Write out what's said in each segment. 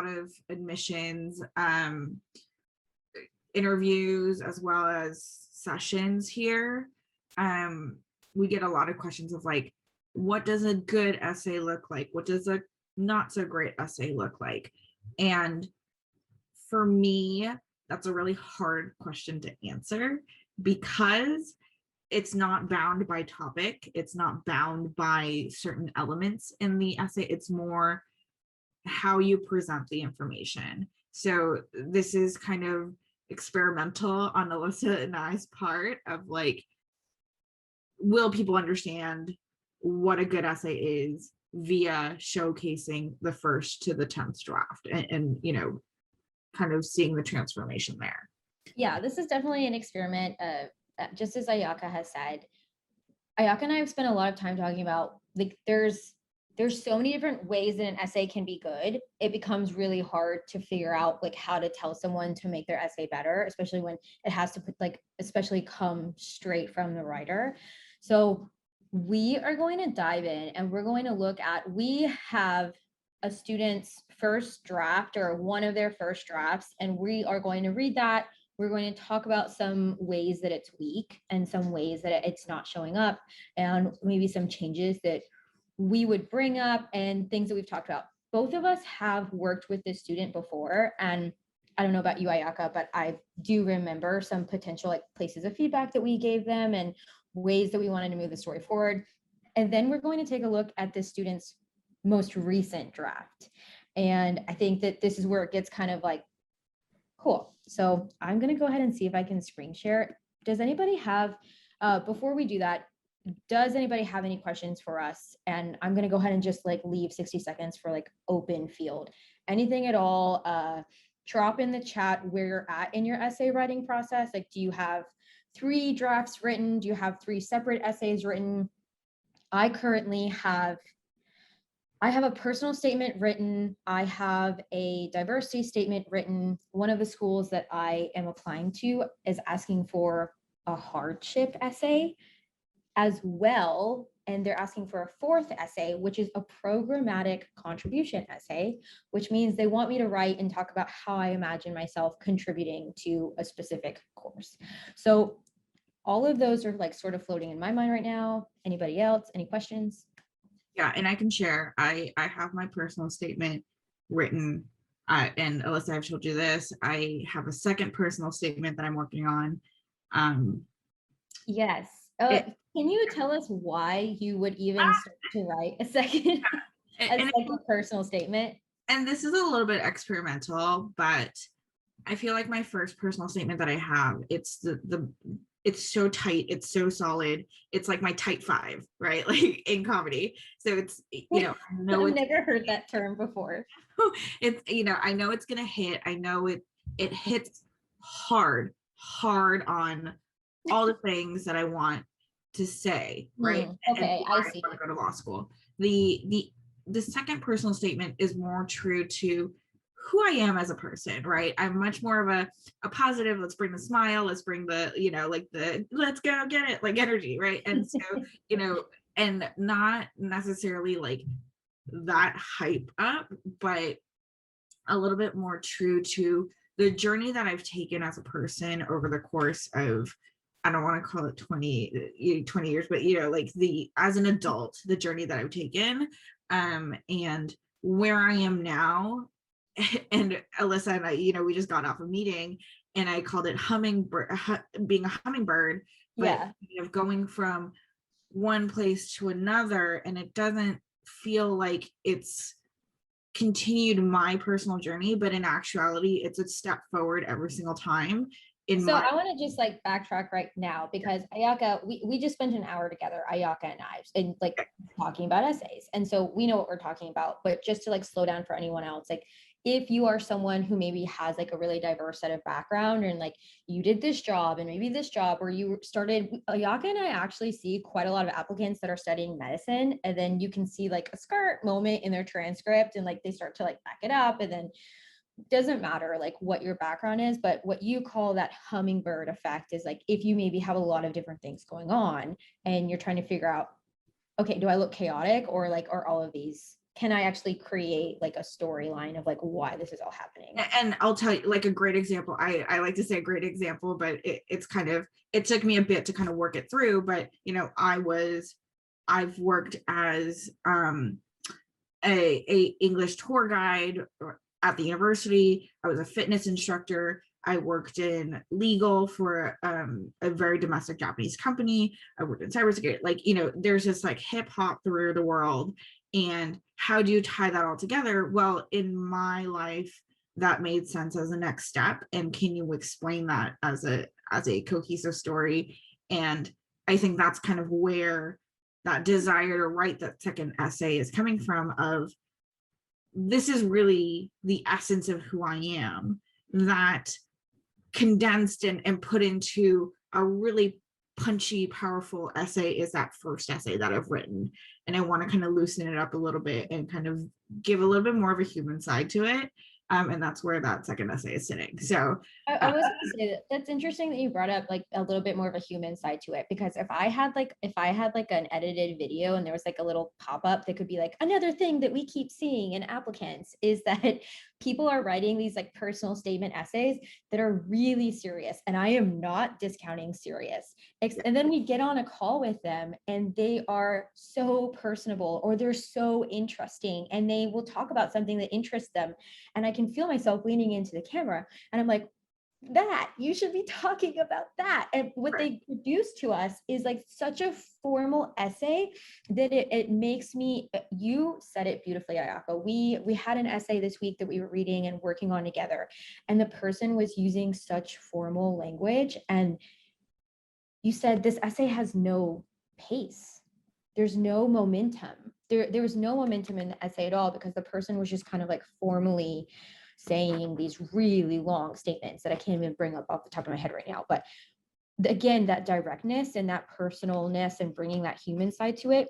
lot of admissions, interviews, as well as sessions here. We get a lot of questions of like, what does a good essay look like? What does a not so great essay look like? And for me, that's a really hard question to answer because it's not bound by topic. It's not bound by certain elements in the essay. It's more how you present the information. So this is kind of experimental on Alyssa and I's part of like, will people understand what a good essay is via showcasing the first to the 10th draft and you know, kind of seeing the transformation there. Yeah, this is definitely an experiment. Just as Ayaka has said, Ayaka and I have spent a lot of time talking about like there's so many different ways that an essay can be good. It becomes really hard to figure out like how to tell someone to make their essay better, especially when it has to put like especially come straight from the writer. So we are going to dive in and we're going to look at, we have a student's first draft or one of their first drafts, and we are going to read that. We're going to talk about some ways that it's weak and some ways that it's not showing up, and maybe some changes that we would bring up and things that we've talked about. Both of us have worked with this student before, and I don't know about you, Ayaka, but I do remember some potential like places of feedback that we gave them and ways that we wanted to move the story forward. And then we're going to take a look at this student's most recent draft. And I think that this is where it gets kind of like, cool. So I'm going to go ahead and see if I can screen share. Does anybody have, before we do that, does anybody have any questions for us? And I'm going to go ahead and just like leave 60 seconds for like open field. Anything at all, drop in the chat where you're at in your essay writing process. Like, do you have 3 drafts written? Do you have 3 separate essays written? I currently have a personal statement written. I have a diversity statement written. One of the schools that I am applying to is asking for a hardship essay as well. And they're asking for a 4th essay, which is a programmatic contribution essay, which means they want me to write and talk about how I imagine myself contributing to a specific course. So all of those are like sort of floating in my mind right now. Anybody else? Any questions? Yeah, and I can share. I have my personal statement written, and Alyssa, I've told you this. I have a second personal statement that I'm working on. Yes. Can you tell us why you would even start to write a second personal statement? And this is a little bit experimental, but I feel like my first personal statement that I have, it's it's so tight, it's so solid, it's like my tight 5, right? Like in comedy. So it's, you know, I know I've never heard that term before. It's, you know, I know it's gonna hit. I know it hits hard on all the things that I want to say, right? Okay, I see. I want to go to law school. The second personal statement is more true to who I am as a person, right? I'm much more of a positive, let's bring the smile, let's bring the, you know, like the let's go get it, like energy, right? And so, you know, and not necessarily like that hype up, but a little bit more true to the journey that I've taken as a person over the course of, I don't want to call it 20 years, but, you know, like as an adult, the journey that I've taken, and where I am now. And Alyssa and I, you know, we just got off a meeting and I called it hummingbird, being a hummingbird, but yeah, you know, going from one place to another, and it doesn't feel like it's continued my personal journey, but in actuality, it's a step forward every single time. So I want to just like backtrack right now because Ayaka, we just spent an hour together, Ayaka and I, and like talking about essays. And so we know what we're talking about, but just to like slow down for anyone else, like if you are someone who maybe has like a really diverse set of background and like you did this job and maybe this job where you started, Ayaka and I actually see quite a lot of applicants that are studying medicine, and then you can see like a skirt moment in their transcript and like they start to like back it up, and then doesn't matter like what your background is, but what you call that hummingbird effect is like if you maybe have a lot of different things going on and you're trying to figure out, okay, do I look chaotic or like are all of these can I actually create like a storyline of like why this is all happening? And I'll tell you like a great example. I like to say a great example, but it's kind of, it took me a bit to kind of work it through, but you know, I've worked as a English tour guide at the university. I was a fitness instructor. I worked in legal for a very domestic Japanese company. I worked in cybersecurity. Like, you know, there's just like hip hop through the world. And how do you tie that all together? Well, in my life, that made sense as a next step. And can you explain that as a cohesive story? And I think that's kind of where that desire to write that second essay is coming from, of this is really the essence of who I am, that condensed and put into a really punchy, powerful essay is that first essay that I've written. And I want to kind of loosen it up a little bit and kind of give a little bit more of a human side to it. And that's where that second essay is sitting. So I was gonna say that that's interesting that you brought up like a little bit more of a human side to it, because if I had like an edited video and there was like a little pop-up that could be like, another thing that we keep seeing in applicants is that people are writing these like personal statement essays that are really serious, and I am not discounting serious. And then we get on a call with them and they are so personable, or they're so interesting, and they will talk about something that interests them, and I can feel myself leaning into the camera and I'm like, that you should be talking about that. And what they produce to us is like such a formal essay that it makes me, you said it beautifully, Ayaka. We had an essay this week that we were reading and working on together, and the person was using such formal language, and you said this essay has no pace. There's no momentum. There was no momentum in the essay at all, because the person was just kind of like formally saying these really long statements that I can't even bring up off the top of my head right now. But again, that directness and that personalness and bringing that human side to it,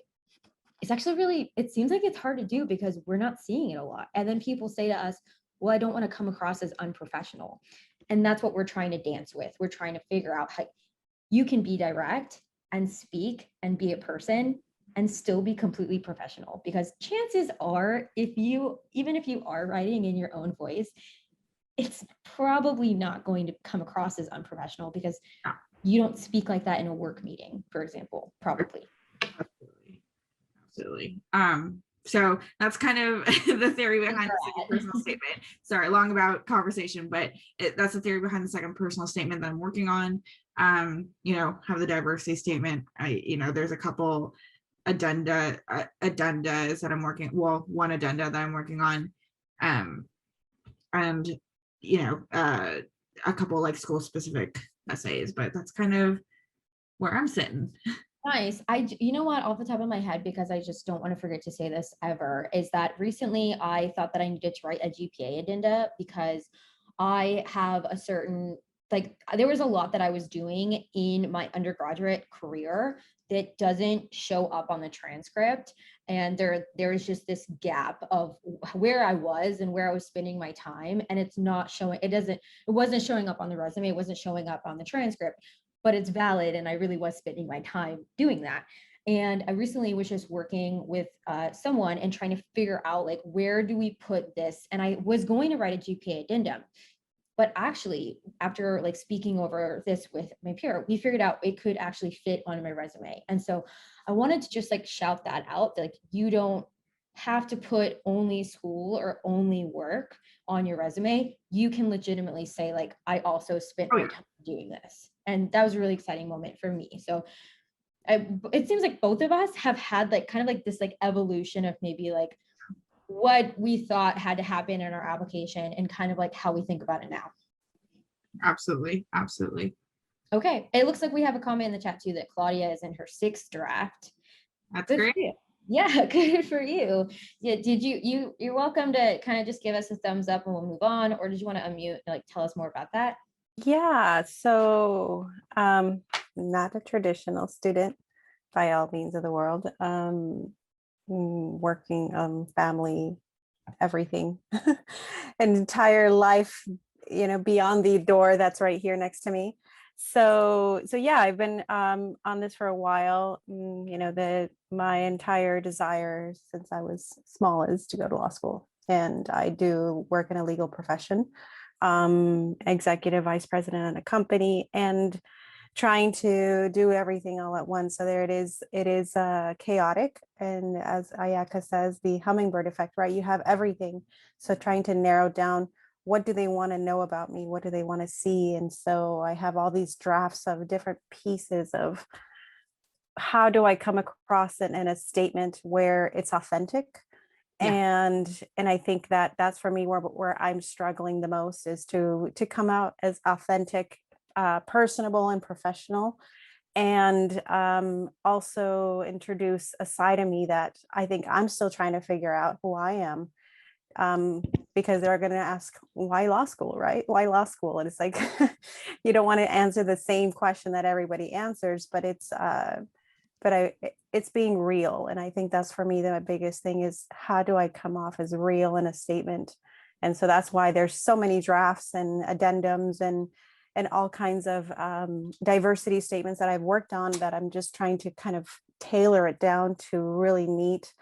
it's actually really, it seems like it's hard to do because we're not seeing it a lot. And then people say to us, well, I don't want to come across as unprofessional. And that's what we're trying to dance with. We're trying to figure out how you can be direct and speak and be a person and still be completely professional, because chances are, even if you are writing in your own voice, it's probably not going to come across as unprofessional, because you don't speak like that in a work meeting, for example, probably. Absolutely. So that's kind of the theory behind the second personal statement. Sorry, long about conversation, but that's the theory behind the second personal statement that I'm working on. You know, have the diversity statement. There's a couple addendas that I'm working, well, one addenda that I'm working on. And a couple like school specific essays, but that's kind of where I'm sitting. Nice. You know what, off the top of my head, because I just don't want to forget to say this ever, is that recently I thought that I needed to write a GPA addenda, because I have a certain, like, there was a lot that I was doing in my undergraduate career that doesn't show up on the transcript. And there's just this gap of where I was and where I was spending my time. And it's not showing, it wasn't showing up on the resume. It wasn't showing up on the transcript, but it's valid. And I really was spending my time doing that. And I recently was just working with someone and trying to figure out, like, where do we put this? And I was going to write a GPA addendum, but actually, after like speaking over this with my peer, we figured out it could actually fit on my resume. And so I wanted to just like shout that out, that, like, you don't have to put only school or only work on your resume. You can legitimately say, like, I also spent my time doing this. And that was a really exciting moment for me. So it seems like both of us have had like kind of like this like evolution of maybe like what we thought had to happen in our application and kind of like how we think about it now. Absolutely. Okay. It looks like we have a comment in the chat too that Claudia is in her 6th draft. That's great. Yeah, good for you. Yeah, did you're welcome to kind of just give us a thumbs up and we'll move on, or did you want to unmute and like tell us more about that? Yeah, so not a traditional student by all means of the world. Working on family, everything, an entire life, beyond the door that's right here next to me. So yeah, I've been on this for a while. My entire desire since I was small is to go to law school, and I do work in a legal profession, executive vice president at a company, and trying to do everything all at once. So there it is. It is chaotic, and as Ayaka says, the hummingbird effect, right? You have everything. So trying to narrow down, what do they want to know about me? What do they want to see? And so I have all these drafts of different pieces of how do I come across it in a statement where it's authentic. Yeah. And I think that that's for me where I'm struggling the most, is to come out as authentic, personable and professional, and also introduce a side of me that I think I'm still trying to figure out who I am, because they're going to ask, why law school, right? Why law school? And it's like, you don't want to answer the same question that everybody answers, but it's being real. And I think that's for me, the biggest thing is, how do I come off as real in a statement? And so that's why there's so many drafts and addendums and all kinds of diversity statements that I've worked on, that I'm just trying to kind of tailor it down to really meet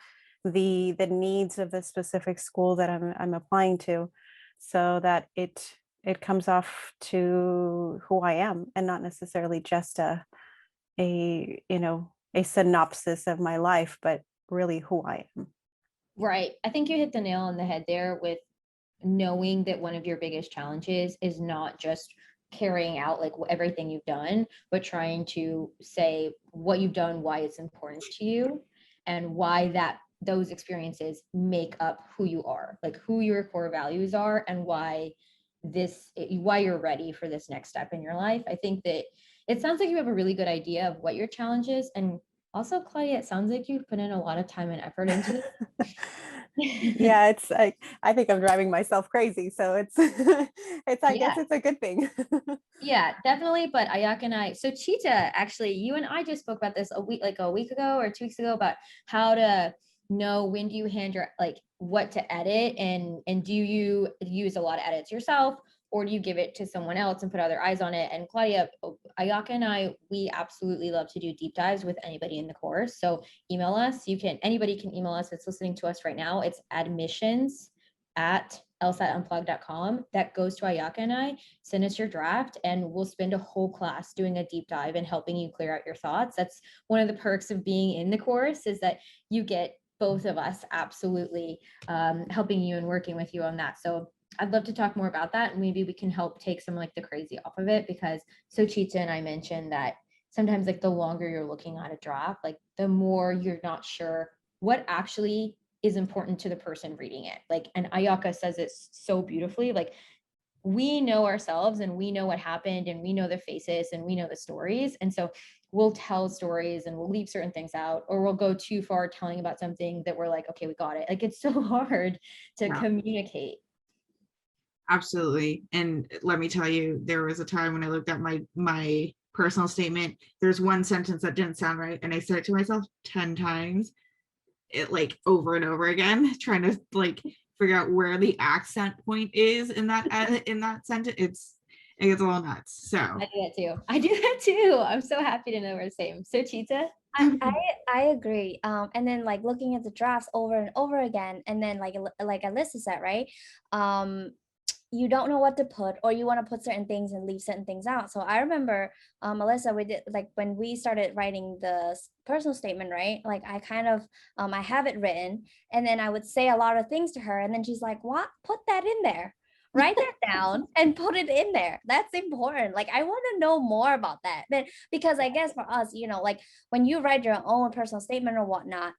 the needs of the specific school that I'm applying to, so that it comes off to who I am, and not necessarily just a synopsis of my life, but really who I am. Right. I think you hit the nail on the head there with knowing that one of your biggest challenges is not just carrying out like everything you've done, but trying to say what you've done, why it's important to you, and why those experiences make up who you are, like who your core values are, and why you're ready for this next step in your life. I think that it sounds like you have a really good idea of what your challenge is. And also, Claudia, it sounds like you've put in a lot of time and effort into this. Yeah, it's like, I think I'm driving myself crazy. So it's I guess it's a good thing. Yeah, definitely. But Ayaka and I, so Cheetah, actually, you and I just spoke about this a week ago or 2 weeks ago, about how to know when do you hand your, like, what to edit, and do you use a lot of edits yourself, or do you give it to someone else and put other eyes on it? And Claudia, Ayaka and I, we absolutely love to do deep dives with anybody in the course. So email us. Anybody can email us that's listening to us right now. It's admissions@lsatunplugged.com. That goes to Ayaka and I. Send us your draft, and we'll spend a whole class doing a deep dive and helping you clear out your thoughts. That's one of the perks of being in the course, is that you get both of us absolutely helping you and working with you on that. So I'd love to talk more about that, and maybe we can help take some like the crazy off of it, because so Cheetah and I mentioned that sometimes like the longer you're looking at a draft, like the more you're not sure what actually is important to the person reading it. Like, and Ayaka says it so beautifully, like, we know ourselves and we know what happened and we know the faces and we know the stories. And so we'll tell stories and we'll leave certain things out, or we'll go too far telling about something that we're like, okay, we got it. Like, it's so hard to communicate. Absolutely. And let me tell you, there was a time when I looked at my personal statement, there's one sentence that didn't sound right, and I said it to myself 10 times, it like over and over again, trying to like figure out where the accent point is in that sentence. It gets a little nuts. So I do that too. I'm so happy to know we're the same. So Cheetah? I agree. And then like looking at the drafts over and over again, and then like Alyssa said, right? You don't know what to put, or you want to put certain things and leave certain things out. So I remember, Alyssa, we did, like, when we started writing the personal statement, right? Like, I kind of, I have it written, and then I would say a lot of things to her, and then she's like, what? Put that in there. Write that down and put it in there. That's important. Like, I want to know more about that. But because I guess for us, like when you write your own personal statement or whatnot,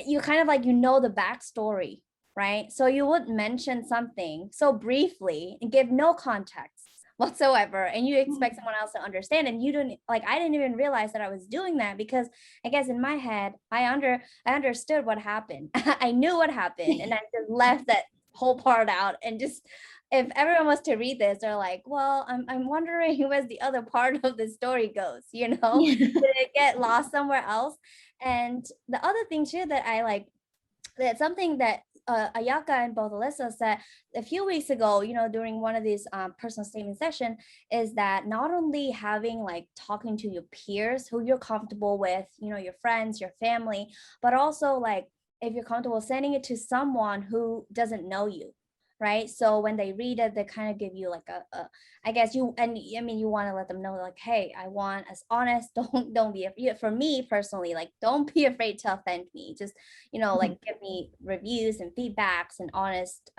you kind of like, the backstory, right? So you would mention something so briefly and give no context whatsoever, and you expect someone else to understand, and you don't, like, I didn't even realize that I was doing that, because I guess in my head I understood what happened. I knew what happened, and I just left that whole part out. And just, if everyone was to read this, they're like, well, I'm wondering where's the other part of the story goes, did it get lost somewhere else? And the other thing too that I like, that's something that Ayaka and both Alyssa said a few weeks ago, during one of these personal statement session, is that not only having like talking to your peers who you're comfortable with, your friends, your family, but also like if you're comfortable sending it to someone who doesn't know you, right? So when they read it, they kind of give you like I guess you want to let them know like, hey, I want as honest. Don't be afraid. For me personally, like don't be afraid to offend me. Just like give me reviews and feedbacks and honest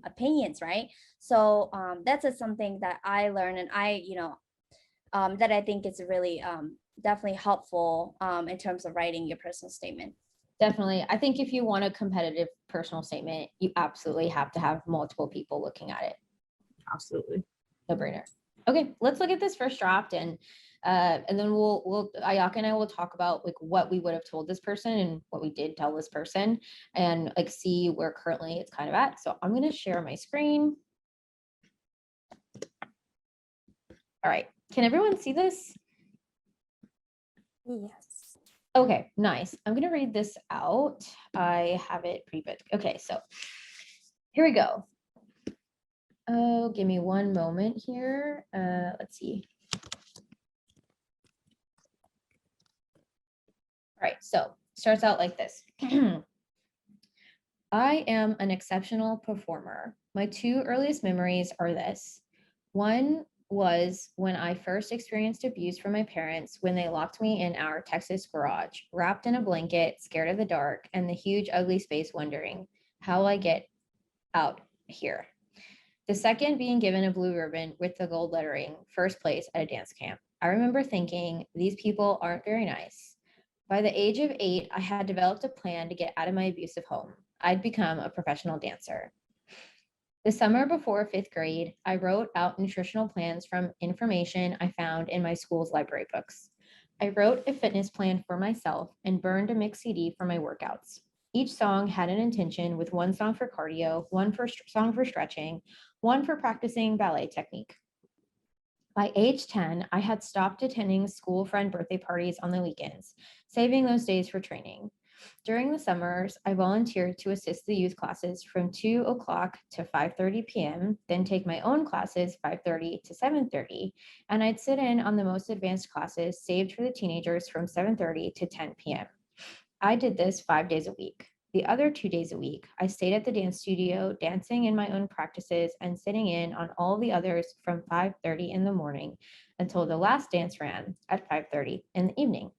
opinions, right? So that's something that I learned, and that I think is really definitely helpful in terms of writing your personal statement. Definitely. I think if you want a competitive personal statement, you absolutely have to have multiple people looking at it. Absolutely. No brainer. Okay, let's look at this first draft, and then we'll Ayaka and I will talk about like what we would have told this person and what we did tell this person, and like see where currently it's kind of at. So I'm going to share my screen. All right. Can everyone see this? Yes. Okay, nice. I'm going to read this out. I have it pre-booked. Okay, so here we go. Oh, give me one moment here. Let's see. All right, so starts out like this. I am an exceptional performer. My two earliest memories are this. One was when I first experienced abuse from my parents when they locked me in our Texas garage, wrapped in a blanket, scared of the dark, and the huge, ugly space wondering how I get out here. The second being given a blue ribbon with the gold lettering, first place at a dance camp. I remember thinking, these people aren't very nice. By the age of 8, I had developed a plan to get out of my abusive home. I'd become a professional dancer. The summer before 5th grade, I wrote out nutritional plans from information I found in my school's library books. I wrote a fitness plan for myself and burned a mix CD for my workouts. Each song had an intention, with one song for cardio, one song for stretching, one for practicing ballet technique. By age 10, I had stopped attending school friend birthday parties on the weekends, saving those days for training. During the summers, I volunteered to assist the youth classes from 2 o'clock to 5:30 p.m., then take my own classes 5:30 to 7:30, and I'd sit in on the most advanced classes saved for the teenagers from 7:30 to 10 p.m. I did this 5 days a week. The other 2 days a week, I stayed at the dance studio, dancing in my own practices and sitting in on all the others from 5:30 in the morning until the last dance ran at 5:30 in the evening.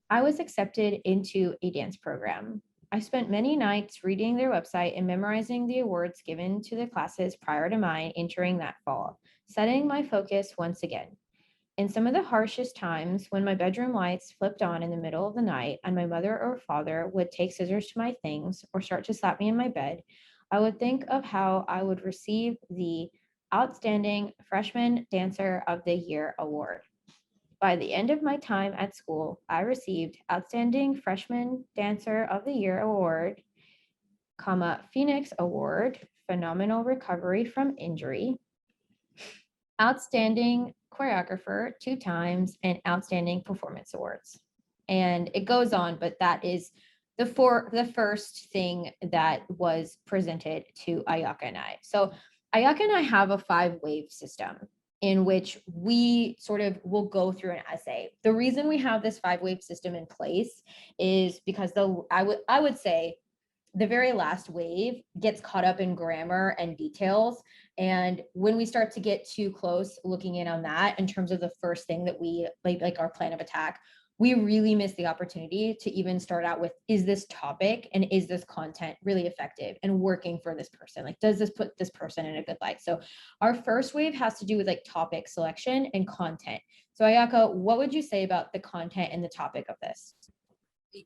I was accepted into a dance program. I spent many nights reading their website and memorizing the awards given to the classes prior to mine entering that fall, setting my focus once again. In some of the harshest times, when my bedroom lights flipped on in the middle of the night and my mother or father would take scissors to my things or start to slap me in my bed, I would think of how I would receive the Outstanding Freshman Dancer of the Year award. By the end of my time at school, I received Outstanding Freshman Dancer of the Year award, Phoenix Award, Phenomenal Recovery from Injury, Outstanding Choreographer 2 times, and Outstanding Performance Awards. And it goes on, but that is the first thing that was presented to Ayaka and I. So Ayaka and I have a 5-wave system in which we sort of will go through an essay. The reason we have this 5-wave system in place is because I would say the very last wave gets caught up in grammar and details. And when we start to get too close looking in on that in terms of the first thing that we like our plan of attack, we really miss the opportunity to even start out with, is this topic and is this content really effective and working for this person? Like, does this put this person in a good light? So our first wave has to do with like topic selection and content. So Ayaka, what would you say about the content and the topic of this?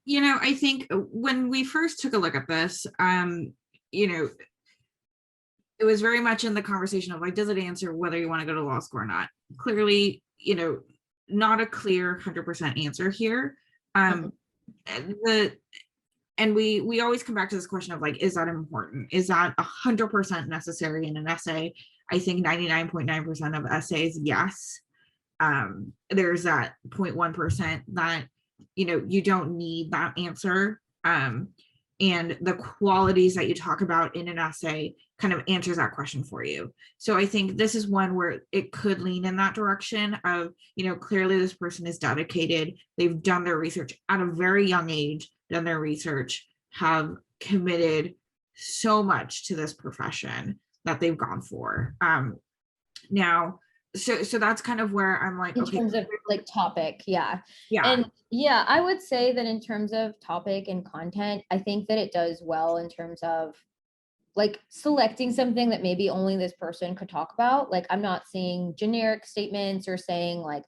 I think when we first took a look at this, it was very much in the conversation of like, does it answer whether you want to go to law school or not? Clearly, not a clear 100% answer here. And we always come back to this question of like, is that important? Is that 100% necessary in an essay? I think 99.9% of essays, yes. There's that 0.1% that you don't need that answer. and the qualities that you talk about in an essay kind of answers that question for you. So I think this is one where it could lean in that direction of, clearly this person is dedicated. They've done their research at a very young age, done their research, have committed so much to this profession that they've gone for. Now, so that's kind of where I'm like, in okay, terms of like topic. Yeah. yeah, And yeah, I would say that in terms of topic and content, I think that it does well in terms of like selecting something that maybe only this person could talk about. Like, I'm not seeing generic statements or saying like,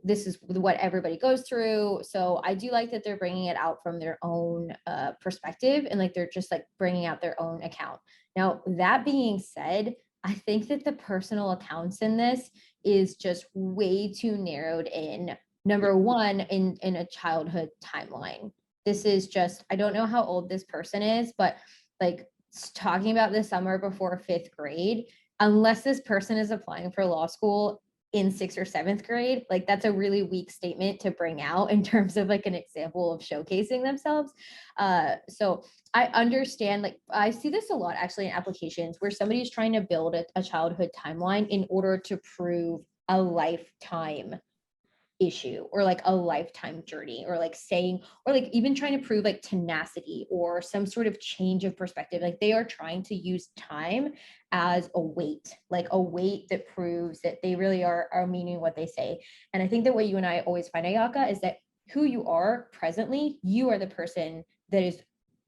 this is what everybody goes through. So I do like that they're bringing it out from their own perspective, and like they're just like bringing out their own account. Now, that being said, I think that the personal accounts in this is just way too narrowed in. Number one, in a childhood timeline. This is just, I don't know how old this person is, but like talking about the summer before 5th grade, unless this person is applying for law school in 6th or 7th grade, like that's a really weak statement to bring out in terms of like an example of showcasing themselves. So I understand, like I see this a lot actually in applications where somebody's trying to build a childhood timeline in order to prove a lifetime issue or like a lifetime journey, or like saying, or like even trying to prove like tenacity or some sort of change of perspective. Like they are trying to use time as a weight, like a weight that proves that they really are meaning what they say. And I think that what you and I always find, Ayaka, is that who you are presently, you are the person that is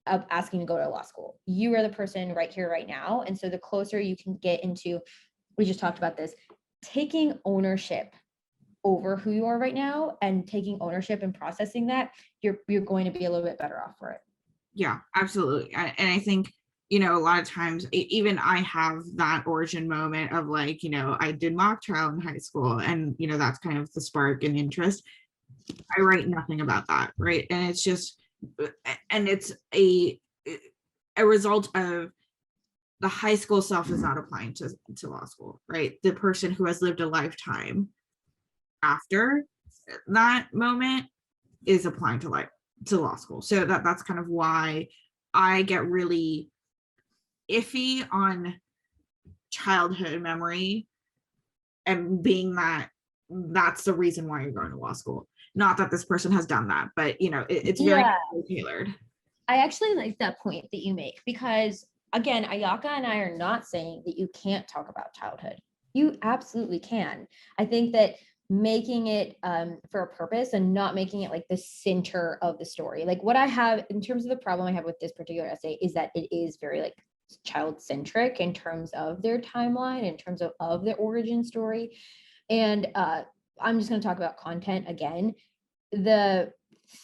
asking to go to law school. You are the person right here, right now. And so the closer you can get into, we just talked about this, taking ownership over who you are right now and taking ownership and processing that, you're going to be a little bit better off for it. Yeah, absolutely. And I think, a lot of times, even I have that origin moment of like, I did mock trial in high school, and, that's kind of the spark and interest. I write nothing about that, right? And it's just, and it's a result of the high school self is not applying to law school, right? The person who has lived a lifetime after that moment is applying to law school. So that's kind of why I get really iffy on childhood memory, and being that's the reason why you're going to law school. Not that this person has done that, but it's very tailored. I actually like that point that you make, because again, Ayaka and I are not saying that you can't talk about childhood. You absolutely can. I think that making it for a purpose and not making it like the center of the story. Like what I have in terms of the problem I have with this particular essay is that it is very like child centric in terms of their timeline, in terms of their origin story. And I'm just going to talk about content again. The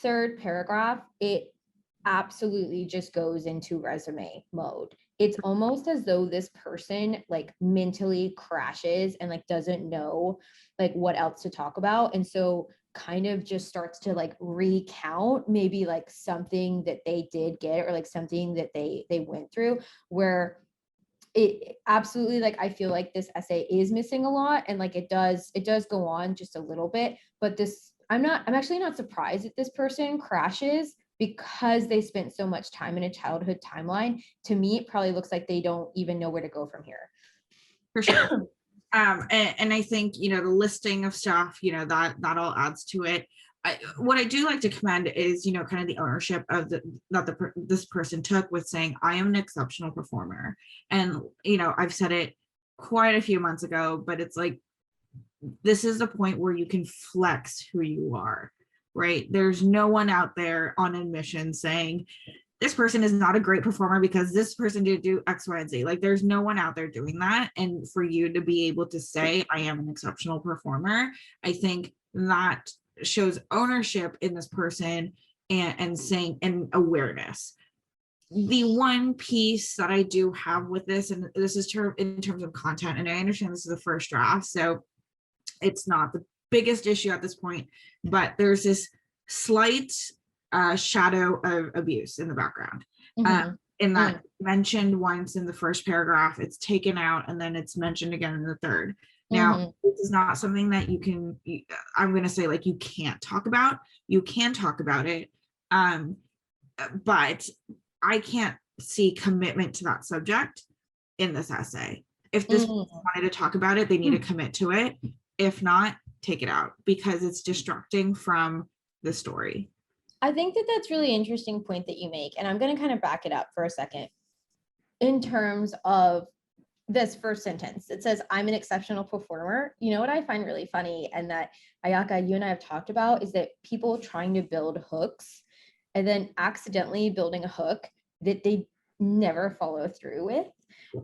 3rd paragraph, it absolutely just goes into resume mode. It's almost as though this person like mentally crashes and like doesn't know like what else to talk about, and so kind of just starts to like recount maybe like something that they did get, or like something that they went through, where it absolutely, like I feel like this essay is missing a lot, and like it does go on just a little bit, but this I'm actually not surprised that this person crashes, because they spent so much time in a childhood timeline. To me, it probably looks like they don't even know where to go from here. For sure. And I think, the listing of stuff, that all adds to it. What I do like to commend is, kind of the ownership of this person took with saying, I am an exceptional performer. And, I've said it quite a few months ago, but it's like, this is the point where you can flex who you are, right? There's no one out there on admission saying, this person is not a great performer because this person didn't do X, Y, and Z. Like there's no one out there doing that. And for you to be able to say, I am an exceptional performer, I think that shows ownership in this person, and saying, and awareness. The one piece that I do have with this, and this is in terms of content, and I understand this is the first draft, so it's not the biggest issue at this point, but there's this slight shadow of abuse in the background. In that mentioned once in the first paragraph, it's taken out, and then it's mentioned again in the 3rd. Now, this is not something that I'm going to say like you can't talk about. You can talk about it. but I can't see commitment to that subject in this essay. If this Mm. wanted to talk about it, they need to commit to it. If not, take it out because it's distracting from the story. I think that that's really interesting point that you make, and I'm going to kind of back it up for a second. In terms of this first sentence, it says, I'm an exceptional performer. You know what I find really funny, and that Ayaka, you and I have talked about, is that people trying to build hooks and then accidentally building a hook that they never follow through with.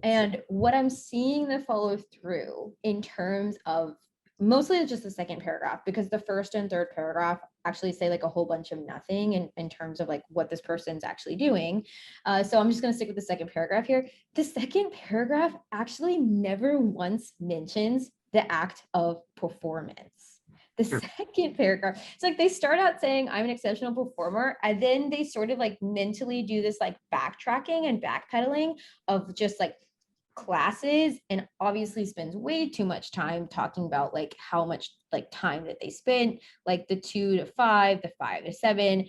And what I'm seeing the follow through in terms of mostly it's just the second paragraph, because the first and third paragraph actually say like a whole bunch of nothing in terms of like what this person's actually doing. So I'm just going to stick with the second paragraph here. The second paragraph actually never once mentions the act of performance. The second paragraph, it's like they start out saying, I'm an exceptional performer, and then they sort of like mentally do this like backtracking and backpedaling of just like classes, and obviously spends way too much time talking about like how much like time that they spent, like the 2 to 5, the 5 to 7.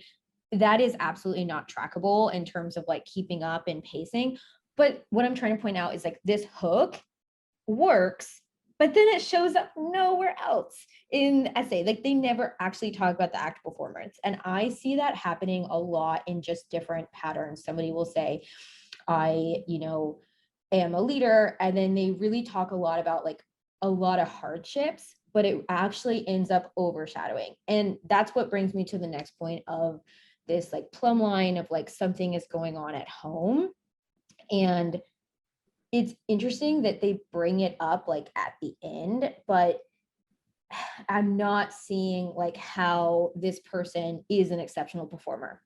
That is absolutely not trackable in terms of like keeping up and pacing. But what I'm trying to point out is like this hook works, but then it shows up nowhere else in the essay. Like they never actually talk about the act of performance. And I see that happening a lot in just different patterns. Somebody will say, I, am a leader, and then they really talk a lot about like a lot of hardships, but it actually ends up overshadowing. And that's what brings me to the next point of this like plumb line of like something is going on at home. And it's interesting that they bring it up like at the end, but I'm not seeing like how this person is an exceptional performer.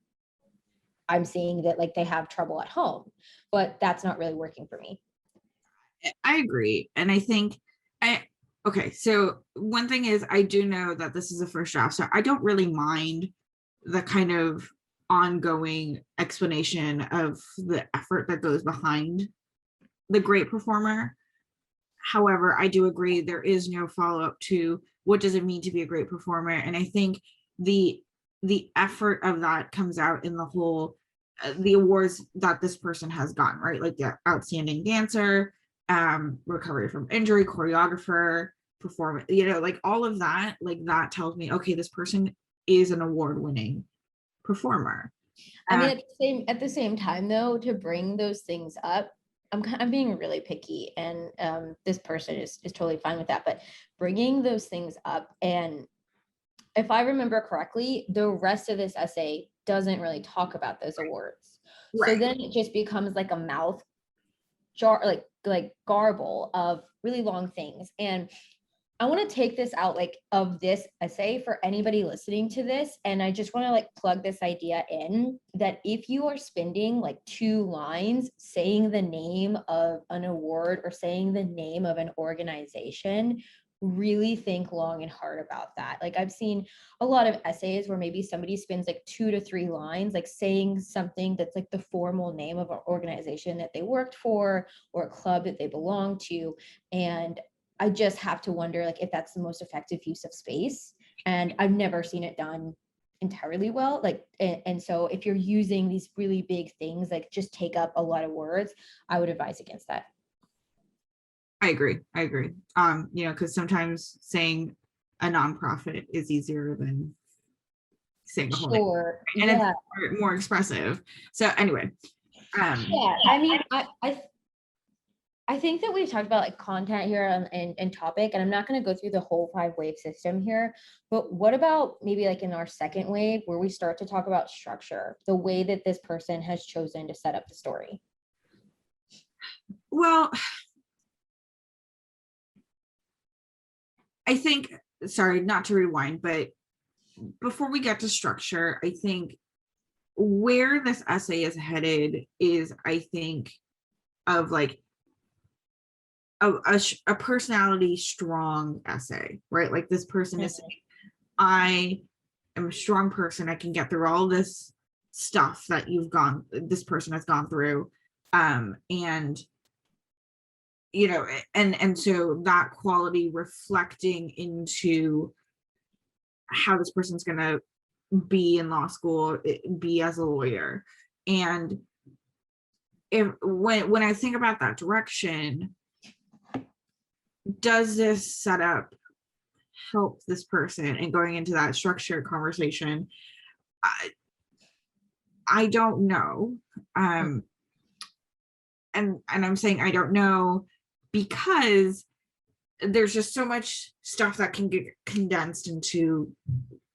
I'm seeing that like they have trouble at home, but that's not really working for me. I agree. And I think okay, so one thing is I do know that this is a first draft, so I don't really mind the kind of ongoing explanation of the effort that goes behind the great performer. However, I do agree there is no follow-up to what does it mean to be a great performer. And I think the effort of that comes out in the whole the awards that this person has gotten, right? Like the outstanding dancer, recovery from injury, choreographer, performance, like all of that, like that tells me, okay, this person is an award-winning performer. I mean, at the same time, though, to bring those things up, I'm being really picky, and this person is totally fine with that. But bringing those things up, and if I remember correctly, the rest of this essay doesn't really talk about those awards. Right. So then it just becomes like a mouth jar, like garble of really long things. And I want to take this out like of this essay for anybody listening to this. And I just want to like plug this idea in that if you are spending like 2 lines saying the name of an award or saying the name of an organization, really think long and hard about that. Like I've seen a lot of essays where maybe somebody spends like 2 to 3 lines, like saying something that's like the formal name of an organization that they worked for or a club that they belong to. And I just have to wonder like if that's the most effective use of space. And I've never seen it done entirely well. Like, and so if you're using these really big things, like just take up a lot of words, I would advise against that. I agree. Because sometimes saying a nonprofit is easier than saying a whole name. Sure. And Yeah. it's more expressive. So anyway. Yeah. I mean, I think that we've talked about like content here and topic, and I'm not going to go through the whole 5-wave system here, but what about maybe like in our second wave where we start to talk about structure, the way that this person has chosen to set up the story? Well, I think, sorry, not to rewind, but before we get to structure, I think where this essay is headed is, I think, of like a personality strong essay, right? Like this person is saying, I am a strong person. I can get through all this stuff that this person has gone through. And so that quality reflecting into how this person's going to be in law school, be as a lawyer. And if when I think about that direction, does this setup help this person? And going into that structured conversation, I don't know. And I'm saying I don't know because there's just so much stuff that can get condensed into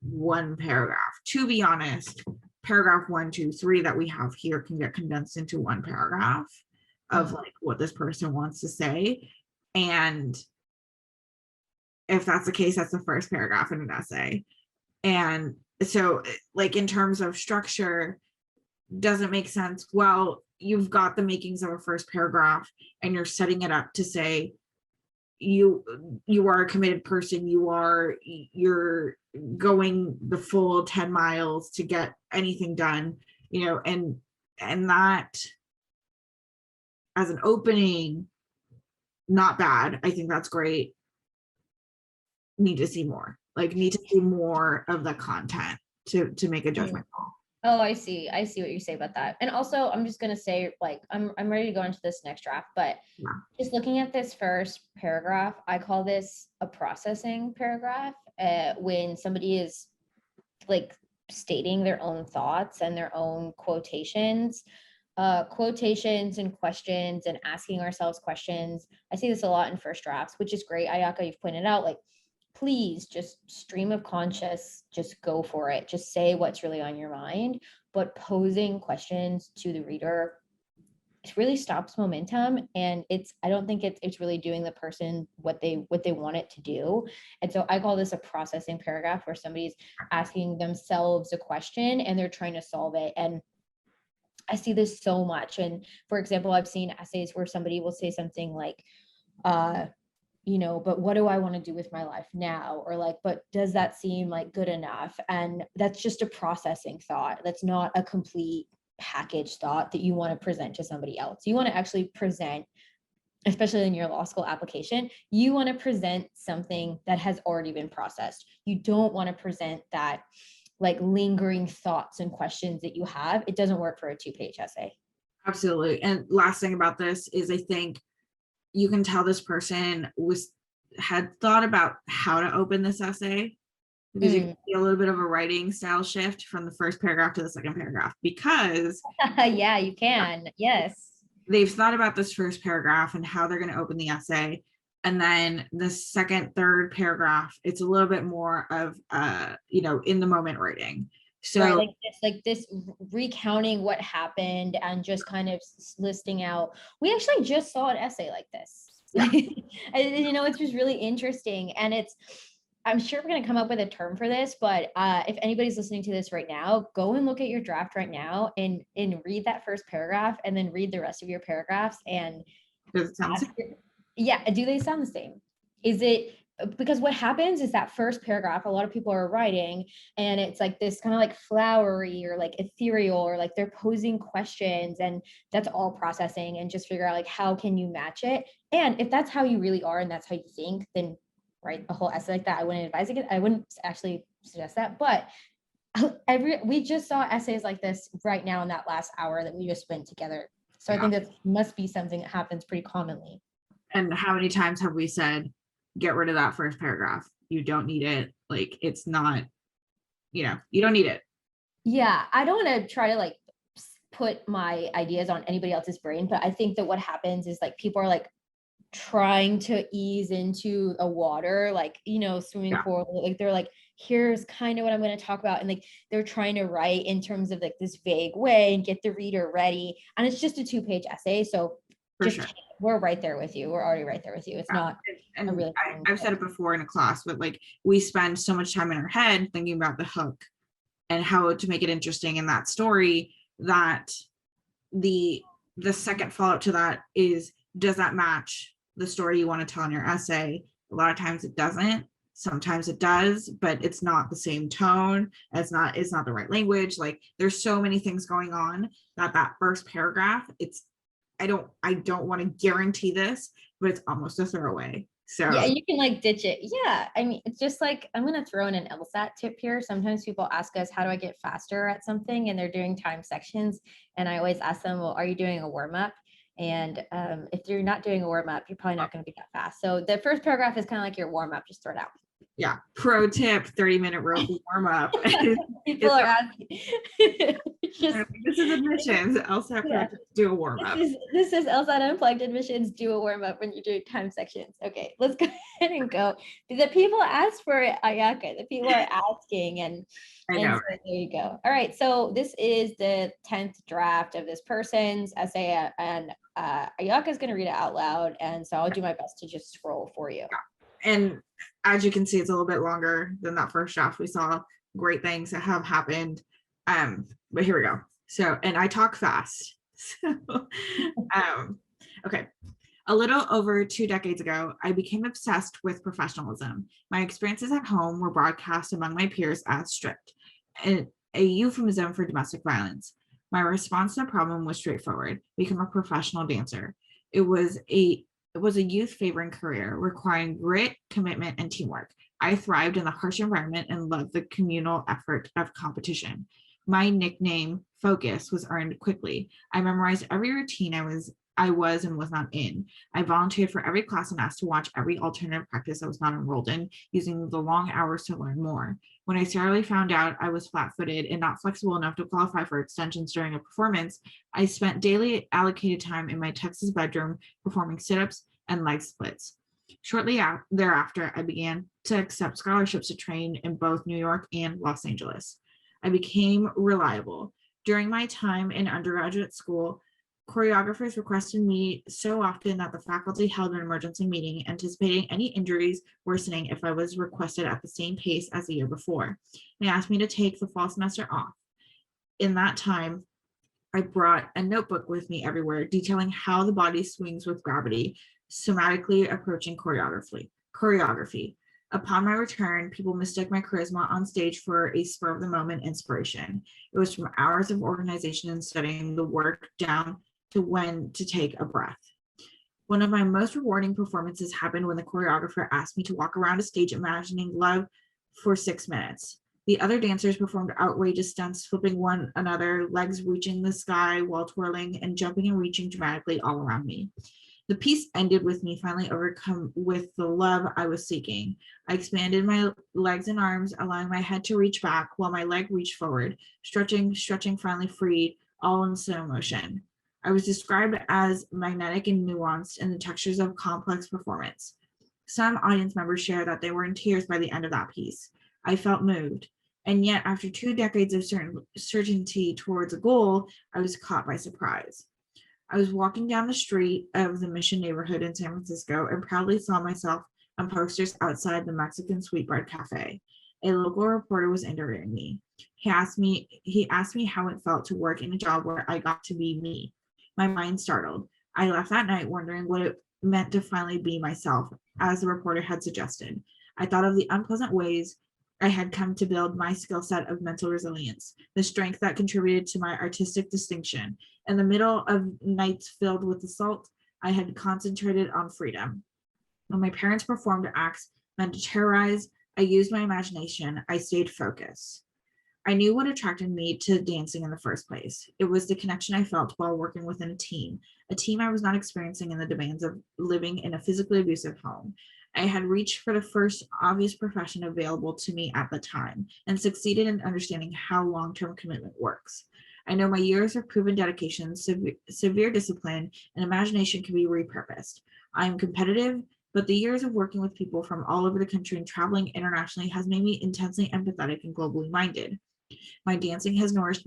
one paragraph. To be honest, paragraph 1, 2, 3 that we have here can get condensed into one paragraph of like what this person wants to say. And if that's the case, that's the first paragraph in an essay. And so like in terms of structure, doesn't make sense. Well, you've got the makings of a first paragraph and you're setting it up to say you are a committed person, you're going the full 10 miles to get anything done, you know, and that as an opening, not bad. I think that's great. Need to see more, like need to see more of the content to make a judgment call. Oh, I see what you say about that. And also I'm just gonna say, like, I'm ready to go into this next draft, but Yeah. just looking at this first paragraph, I call this a processing paragraph. When somebody is like stating their own thoughts and their own quotations and questions and asking ourselves questions. I see this a lot in first drafts, which is great. Ayaka, you've pointed out, like, please just stream of conscious, just go for it. Just say what's really on your mind, but posing questions to the reader, it really stops momentum. And I don't think it's really doing the person what they want it to do. And so I call this a processing paragraph, where somebody's asking themselves a question and they're trying to solve it. And I see this so much. And for example, I've seen essays where somebody will say something like, you know, but what do I want to do with my life now? Or like, but does that seem like good enough? And that's just a processing thought. That's not a complete package thought that you want to present to somebody else. You want to actually present, especially in your law school application, you want to present something that has already been processed. You don't want to present that like lingering thoughts and questions that you have. It doesn't work for a 2-page essay. Absolutely. And last thing about this is I think you can tell this person had thought about how to open this essay, because you can see a little bit of a writing style shift from the first paragraph to the second paragraph, because yeah, you can. Yes. They've thought about this first paragraph and how they're going to open the essay. And then the second, third paragraph, it's a little bit more of, you know, in the moment writing. So right, like this recounting what happened and just kind of listing out. We actually just saw an essay like this. Yeah. You know, it's just really interesting. And I'm sure we're going to come up with a term for this, but if anybody's listening to this right now, go and look at your draft right now and read that first paragraph and then read the rest of your paragraphs. And does it sound yeah, do they sound the same? Is it, because what happens is that first paragraph, a lot of people are writing and it's like this kind of like flowery or like ethereal, or like they're posing questions, and that's all processing, and just figure out like, how can you match it? And if that's how you really are and that's how you think, then write a whole essay like that. I wouldn't advise it. I wouldn't actually suggest that, but we just saw essays like this right now in that last hour that we just spent together. So yeah. I think that must be something that happens pretty commonly. And how many times have we said, get rid of that first paragraph? You don't need it. Like, it's not, you know, you don't need it. Yeah. I don't want to try to like put my ideas on anybody else's brain, but I think that what happens is like people are like trying to ease into a water, like, you know, swimming pool, like they're like, here's kind of what I'm going to talk about. And like, they're trying to write in terms of like this vague way and get the reader ready. And it's just a 2-page essay. So we're right there with you. We're already right there with you. It's not. And really I've said it before in a class, but like we spend so much time in our head thinking about the hook and how to make it interesting in that story, that the second follow-up to that is, does that match the story you want to tell in your essay? A lot of times it doesn't. Sometimes it does, but it's not the same tone. It's not the right language. Like, there's so many things going on that first paragraph, I don't want to guarantee this, but it's almost a throwaway. So Yeah, you can like ditch it. Yeah, I mean, it's just like I'm gonna throw in an LSAT tip here. Sometimes people ask us, "How do I get faster at something?" And they're doing time sections, and I always ask them, "Well, are you doing a warm up?" And if you're not doing a warm up, you're probably not going to be that fast. So the first paragraph is kind of like your warm up. Just throw it out. yeah, pro tip, 30-minute rope warm up. People are asking. Just, This is admissions. LSAT pro Yeah. tips, do a warm up. This is LSAT Unplugged admissions. Do a warm up when you're doing time sections. Okay, let's go ahead and go. The people ask for it, Ayaka. The people are asking, and I know. so there you go. All right, so this is the 10th draft of this person's essay, and Ayaka is going to read it out loud, and so I'll do my best to just scroll for you. And as you can see, it's a little bit longer than that first draft. We saw great things that have happened. But here we go. So, and I talk fast. So, okay. A little over 2 decades ago, I became obsessed with professionalism. My experiences at home were broadcast among my peers as strict, and a euphemism for domestic violence. My response to the problem was straightforward: become a professional dancer. It was a youth favoring career requiring grit, commitment, and teamwork. I thrived in the harsh environment and loved the communal effort of competition. My nickname, Focus, was earned quickly. I memorized every routine I was and was not in. I volunteered for every class and asked to watch every alternative practice I was not enrolled in, using the long hours to learn more. When I thoroughly found out I was flat-footed and not flexible enough to qualify for extensions during a performance, I spent daily allocated time in my Texas bedroom performing sit-ups and leg splits. Shortly thereafter, I began to accept scholarships to train in both New York and Los Angeles. I became reliable. During my time in undergraduate school, choreographers requested me so often that the faculty held an emergency meeting, anticipating any injuries worsening if I was requested at the same pace as the year before. They asked me to take the fall semester off. In that time, I brought a notebook with me everywhere, detailing how the body swings with gravity, somatically approaching choreography. Upon my return, people mistook my charisma on stage for a spur of the moment inspiration. It was from hours of organization and studying the work down to when to take a breath. One of my most rewarding performances happened when the choreographer asked me to walk around a stage imagining love for 6 minutes. The other dancers performed outrageous stunts, flipping one another, legs reaching the sky while twirling and jumping and reaching dramatically all around me. The piece ended with me finally overcome with the love I was seeking. I expanded my legs and arms, allowing my head to reach back while my leg reached forward, stretching, finally free, all in slow motion. I was described as magnetic and nuanced in the textures of complex performance. Some audience members shared that they were in tears by the end of that piece. I felt moved. And yet, after 2 decades of certainty towards a goal, I was caught by surprise. I was walking down the street of the Mission neighborhood in San Francisco and proudly saw myself on posters outside the Mexican Sweetbread Cafe. A local reporter was interviewing me. He asked me how it felt to work in a job where I got to be me. My mind startled. I left that night wondering what it meant to finally be myself, as the reporter had suggested. I thought of the unpleasant ways I had come to build my skill set of mental resilience, the strength that contributed to my artistic distinction. In the middle of nights filled with assault, I had concentrated on freedom. When my parents performed acts meant to terrorize, I used my imagination. I stayed focused. I knew what attracted me to dancing in the first place. It was the connection I felt while working within a team I was not experiencing in the demands of living in a physically abusive home. I had reached for the first obvious profession available to me at the time and succeeded in understanding how long-term commitment works. I know my years of proven dedication, severe discipline, and imagination can be repurposed. I am competitive, but the years of working with people from all over the country and traveling internationally has made me intensely empathetic and globally minded. My dancing has nourished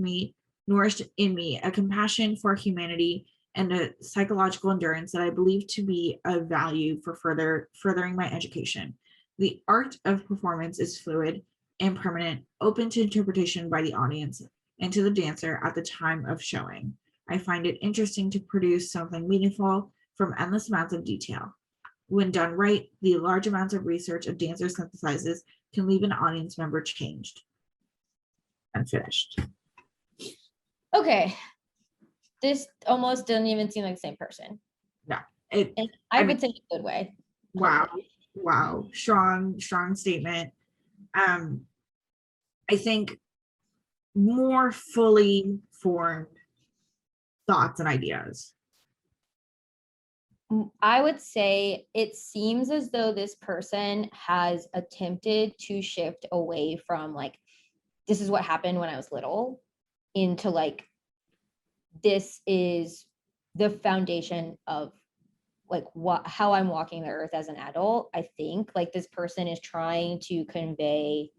in me a compassion for humanity and a psychological endurance that I believe to be of value for furthering my education. The art of performance is fluid and permanent, open to interpretation by the audience and to the dancer at the time of showing. I find it interesting to produce something meaningful from endless amounts of detail. When done right, the large amounts of research a dancer synthesizes can leave an audience member changed. I'm finished. Okay. This almost doesn't even seem like the same person. No, And I would say in a good way. Wow. Wow, strong statement. I think more fully formed thoughts and ideas. I would say it seems as though this person has attempted to shift away from like, this is what happened when I was little, into like, this is the foundation of like how I'm walking the earth as an adult. I think like this person is trying to convey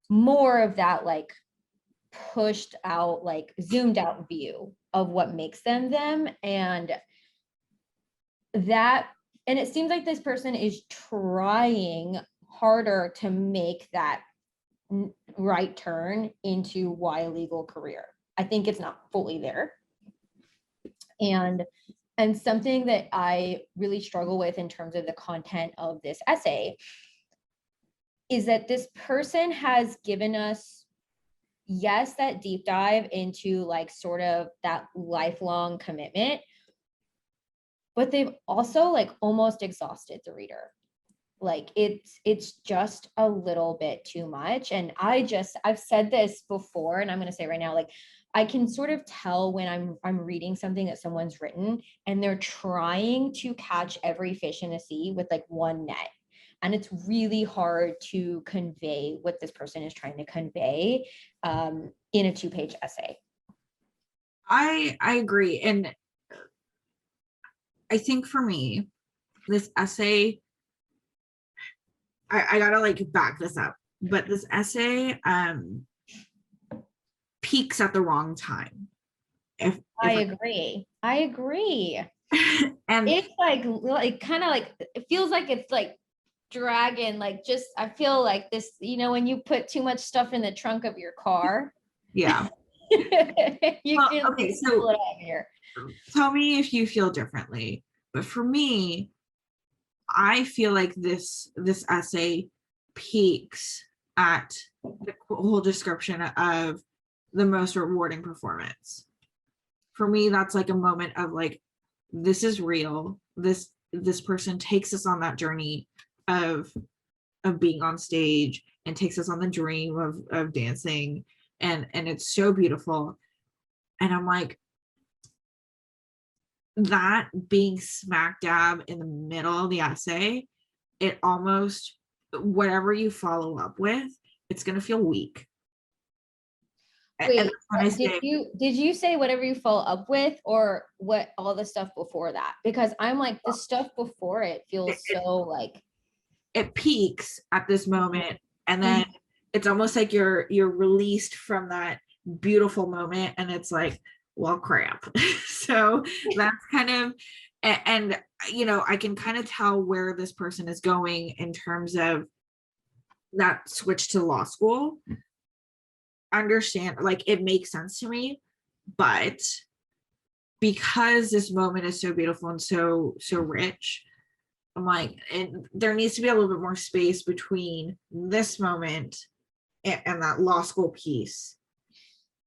more of that like pushed out, like zoomed out view of what makes them them. And that, and it seems like this person is trying harder to make that right turn into why a legal career. I think it's not fully there. And something that I really struggle with in terms of the content of this essay is that this person has given us, yes, that deep dive into like sort of that lifelong commitment, but they've also like almost exhausted the reader. Like it's just a little bit too much. And I've said this before, and I'm going to say right now, like I can sort of tell when I'm reading something that someone's written and they're trying to catch every fish in the sea with like one net. And it's really hard to convey what this person is trying to convey in a 2-page essay. I agree. And I think for me, this essay, I gotta like back this up, but this essay peaks at the wrong time. If I agree. and It's like kind of like, it feels like it's like dragging, like just, I feel like this, you know, when you put too much stuff in the trunk of your car, yeah. you Well, can okay, pull so it out here. tell me if you feel differently. But for me, I feel like this essay peaks at the whole description of the most rewarding performance. For me, that's like a moment of like, this is real. This person takes us on that journey of being on stage and takes us on the dream of dancing, and it's so beautiful. And I'm like, that being smack dab in the middle of the essay, it almost, whatever you follow up with, it's going to feel weak. And Wait, that's when I did say you say whatever you follow up with, or what, all the stuff before that? Because I'm like, the stuff before it feels so like, it peaks at this moment, and then it's almost like you're released from that beautiful moment, and it's like, well, crap. So that's kind of, and you know, I can kind of tell where this person is going in terms of that switch to law school. Understand, like it makes sense to me, but because this moment is so beautiful and so rich, I'm like, there needs to be a little bit more space between this moment and that law school piece.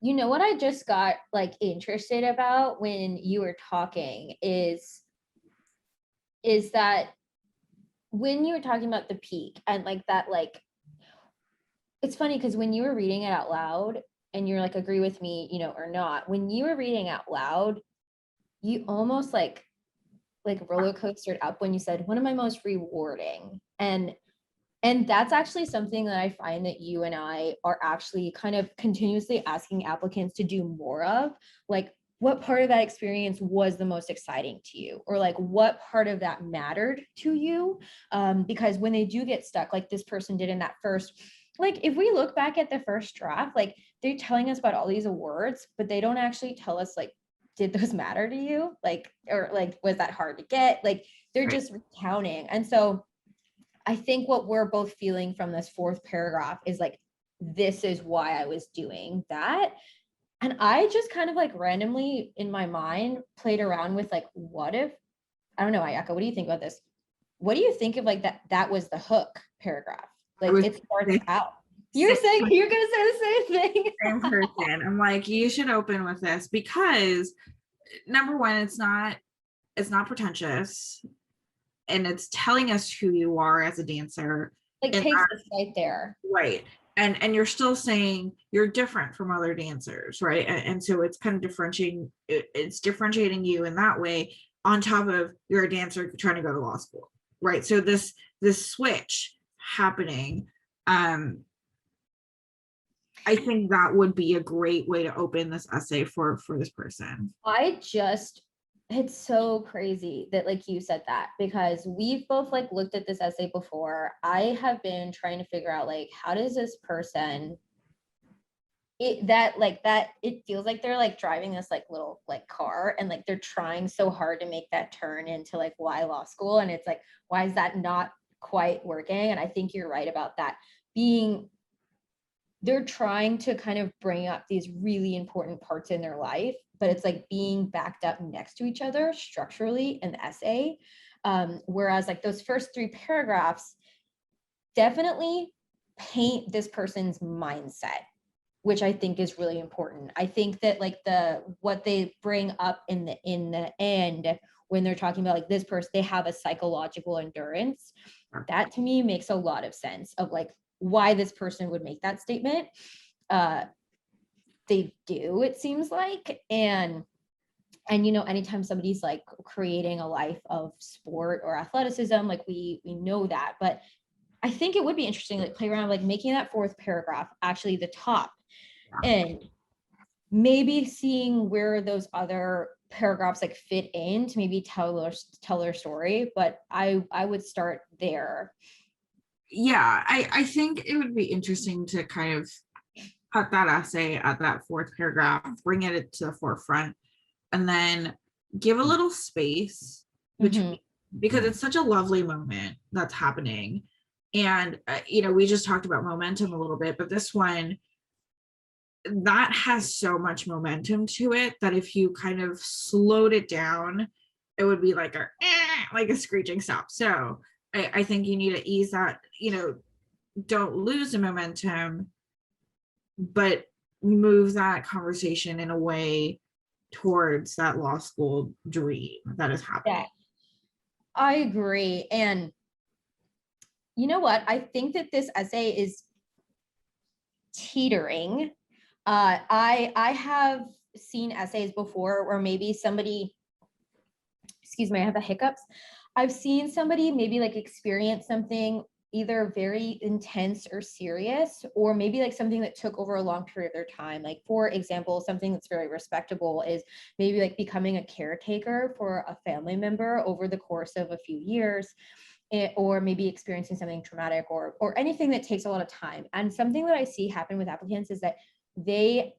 you know, what I just got like interested about when you were talking is that when you were talking about the peak and like that, like, it's funny because when you were reading it out loud and you're like, agree with me, you know, or not, when you were reading out loud, you almost like roller coastered up when you said one of my most rewarding. And that's actually something that I find that you and I are actually kind of continuously asking applicants to do more of. Like, what part of that experience was the most exciting to you? Or like, what part of that mattered to you? Because when they do get stuck, like this person did in that first, like, if we look back at the first draft, like they're telling us about all these awards, but they don't actually tell us, like, did those matter to you? Like, or like, was that hard to get? Like, they're just recounting. And so I think what we're both feeling from this fourth paragraph is like, this is why I was doing that. And I just kind of like randomly in my mind played around with like, what if, I don't know, Ayaka, what do you think about this? What do you think of like that was the hook paragraph? Like it starts out. You're saying you're gonna say the same thing. Same person. I'm like, you should open with this because number one, it's not pretentious. and it's telling us who you are as a dancer. Like and takes that- us right there. right. And you're still saying you're different from other dancers, right? And so it's kind of differentiating, it's differentiating you in that way, on top of you're a dancer trying to go to law school, right? So this switch happening, I think that would be a great way to open this essay for this person. It's so crazy that like you said that, because we've both like looked at this essay before. I have been trying to figure out like, how does this person it feels like they're like driving this like little like car, and like they're trying so hard to make that turn into like why law school, and it's like, why is that not quite working? And I think you're right about that, being they're trying to kind of bring up these really important parts in their life, but it's like being backed up next to each other structurally in the essay. Whereas like those first 3 paragraphs definitely paint this person's mindset, which I think is really important. I think that like what they bring up in the end, when they're talking about like this person, they have a psychological endurance. That to me makes a lot of sense of like why this person would make that statement. They do, it seems like. And you know, anytime somebody's like creating a life of sport or athleticism, like we know that. But I think it would be interesting, like play around, like making that 4th paragraph actually the top, and maybe seeing where those other paragraphs like fit in to maybe tell their story. But I would start there. Yeah, I think it would be interesting to kind of cut that essay at that 4th paragraph, bring it to the forefront, and then give a little space between, because it's such a lovely moment that's happening. And you know, we just talked about momentum a little bit, but this one that has so much momentum to it that if you kind of slowed it down, it would be like like a screeching stop. So I think you need to ease that, you know, don't lose the momentum, but move that conversation in a way towards that law school dream that is happening. Yeah, I agree. And you know what? I think that this essay is teetering. I have seen essays before where maybe somebody, excuse me, I have the hiccups. I've seen somebody maybe like experience something either very intense or serious, or maybe like something that took over a long period of their time. Like for example, something that's very respectable is maybe like becoming a caretaker for a family member over the course of a few years, or maybe experiencing something traumatic, or anything that takes a lot of time. And something that I see happen with applicants is that they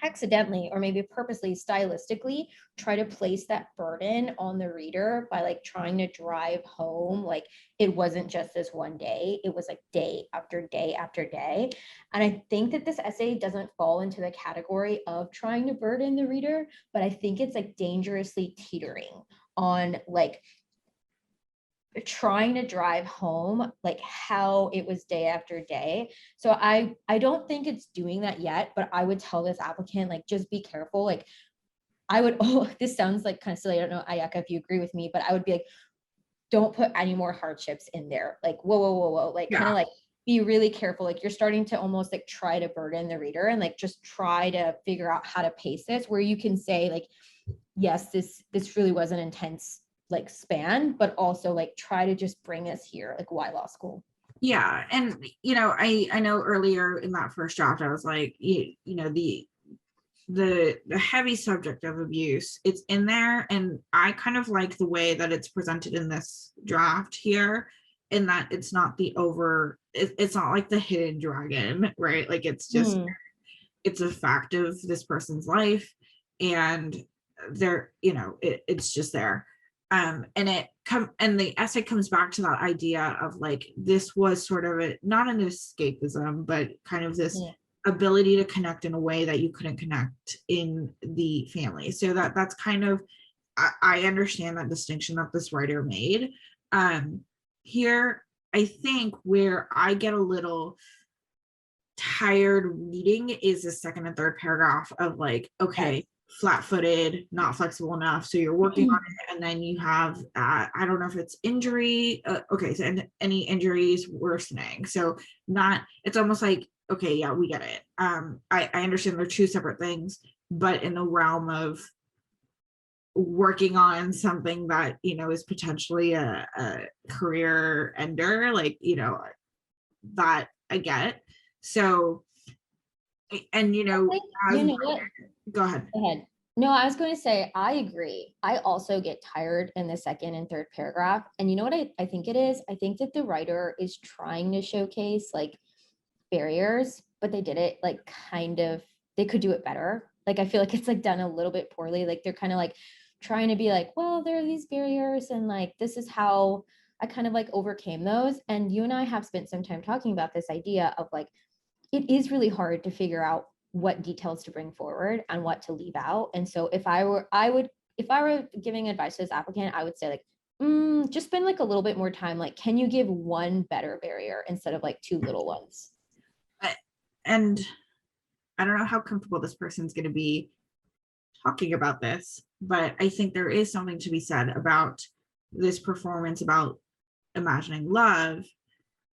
accidentally or maybe purposely stylistically try to place that burden on the reader by like trying to drive home like it wasn't just this one day, it was like day after day after day. And I think that this essay doesn't fall into the category of trying to burden the reader, but I think it's like dangerously teetering on like trying to drive home like how it was day after day. So I don't think it's doing that yet, but I would tell this applicant like just be careful. Like I would, oh, this sounds like kind of silly, I don't know, Ayaka, if you agree with me, but I would be like, don't put any more hardships in there. Like whoa, like kind of like be really careful. Like you're starting to almost like try to burden the reader, and like just try to figure out how to pace this where you can say like, yes, this really was an intense like span, but also like try to just bring us here, like why law school. Yeah, and you know, I know earlier in that first draft I was like, you know, the heavy subject of abuse, it's in there, and I kind of like the way that it's presented in this draft here, in that it's not it's not like the hidden dragon, right? Like it's just it's a fact of this person's life, and they're, you know, it's just there. And the essay comes back to that idea of like, this was sort of not an escapism, but kind of this ability to connect in a way that you couldn't connect in the family. So that's kind of, I understand that distinction that this writer made. Here, I think where I get a little tired reading is the second and third paragraph of like, okay, flat-footed, not flexible enough, so you're working on it, and then you have I don't know if it's injury, okay, so any injuries worsening, so not, it's almost like, okay, yeah, we get it. I understand they're two separate things, but in the realm of working on something that, you know, is potentially a career ender, like, you know, that I get. So, and you know, Like, as, you know what? go ahead. Go ahead. No, I was going to say, I agree. I also get tired in the second and third paragraph. And you know what I think it is? I think that the writer is trying to showcase like barriers, but they did it like kind of, they could do it better. Like, I feel like it's like done a little bit poorly. Like, they're kind of like trying to be like, well, there are these barriers, and like, this is how I kind of like overcame those. And you and I have spent some time talking about this idea of like, it is really hard to figure out what details to bring forward and what to leave out. And so if I were giving advice to this applicant, I would say like, just spend like a little bit more time. Like, can you give one better barrier instead of like two little ones? And I don't know how comfortable this person's going to be talking about this, but I think there is something to be said about this performance, about imagining love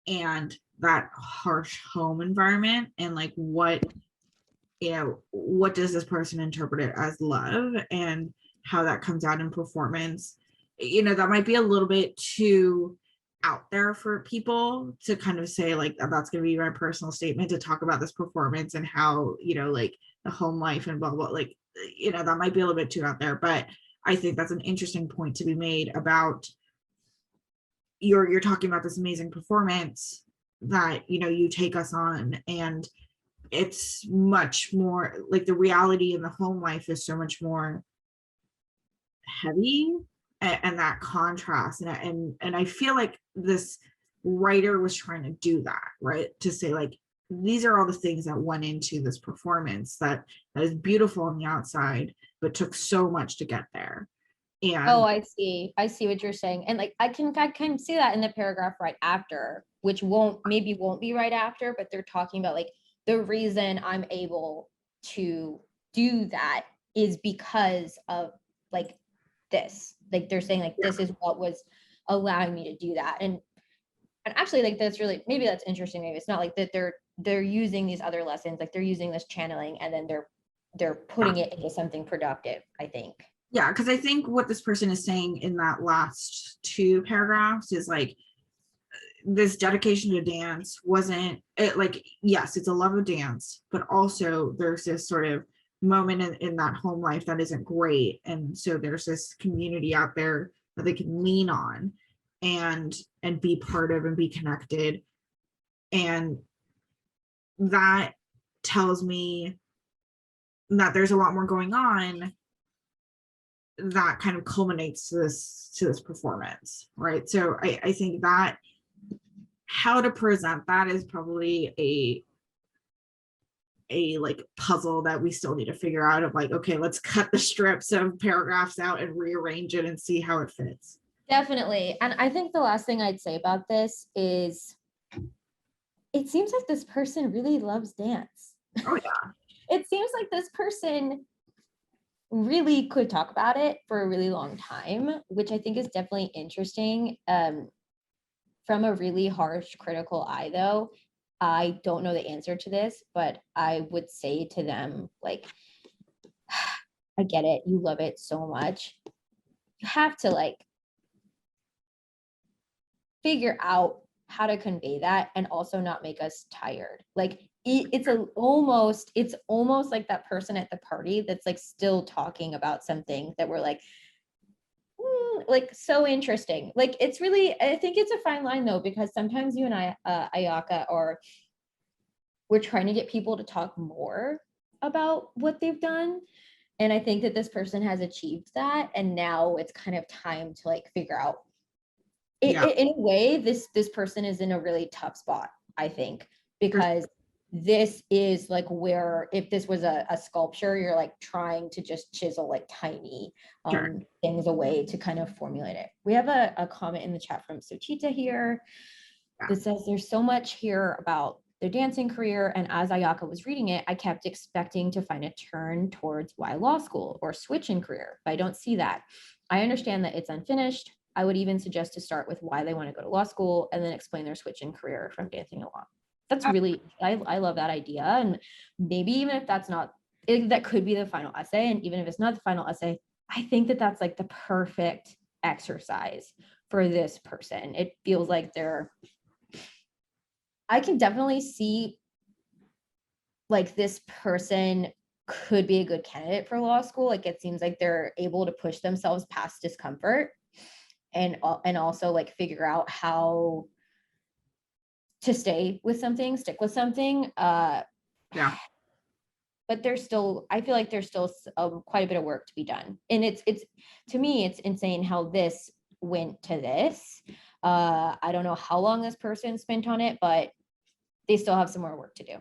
and that harsh home environment, and like what, you know, what does this person interpret it as love, and how that comes out in performance. You know, that might be a little bit too out there for people to kind of say like, that's going to be my personal statement to talk about this performance and how, you know, like the home life and blah blah, like, you know, that might be a little bit too out there, but I think that's an interesting point to be made about, you're talking about this amazing performance that, you know, you take us on, and it's much more like the reality in the home life is so much more heavy, and that contrast, and I feel like this writer was trying to do that, right, to say like, these are all the things that went into this performance that is beautiful on the outside but took so much to get there. And Oh, I see. I see what you're saying. And like, I can see that in the paragraph right after, which won't be right after, but they're talking about like, the reason I'm able to do that is because of like this. Like, they're saying like, this is what was allowing me to do that. And actually, like, that's really, maybe that's interesting. Maybe it's not like that they're using these other lessons, like they're using this channeling, and then they're putting it into something productive, I think. yeah, because I think what this person is saying in that last two paragraphs is like, this dedication to dance wasn't it, like, yes, it's a love of dance, but also there's this sort of moment in that home life that isn't great, and so there's this community out there that they can lean on and be part of and be connected, and that tells me that there's a lot more going on that kind of culminates to this performance, right? So I think that how to present that is probably a like puzzle that we still need to figure out, of like, okay, let's cut the strips of paragraphs out and rearrange it and see how it fits. Definitely. And I think the last thing I'd say about this is, it seems like this person really loves dance. Oh yeah. It seems like this person really could talk about it for a really long time, which I think is definitely interesting. From a really harsh critical eye, though, I don't know the answer to this, but I would say to them, like, I get it. You love it so much. You have to like figure out how to convey that and also not make us tired. Like, it's almost like that person at the party that's like still talking about something that we're like so interesting. Like, it's really, I think it's a fine line though, because sometimes you and I, Ayaka, we're trying to get people to talk more about what they've done. And I think that this person has achieved that. And now it's kind of time to like figure out in a way, this person is in a really tough spot, I think, because this is like where, if this was a sculpture, you're like trying to just chisel like tiny things away to kind of formulate it. We have a comment in the chat from Suchita here that says, there's so much here about their dancing career. And as Ayaka was reading it, I kept expecting to find a turn towards why law school or switch in career, but I don't see that. I understand that it's unfinished. I would even suggest to start with why they want to go to law school and then explain their switch in career from dancing to law. That's really, I love that idea. And maybe even if that's not, that could be the final essay. And even if it's not the final essay, I think that that's like the perfect exercise for this person. It feels like I can definitely see like this person could be a good candidate for law school. Like it seems like they're able to push themselves past discomfort and also like figure out how to stick with something. Yeah. But I feel like there's still quite a bit of work to be done. And it's to me, it's insane how this went to this. I don't know how long this person spent on it, but they still have some more work to do.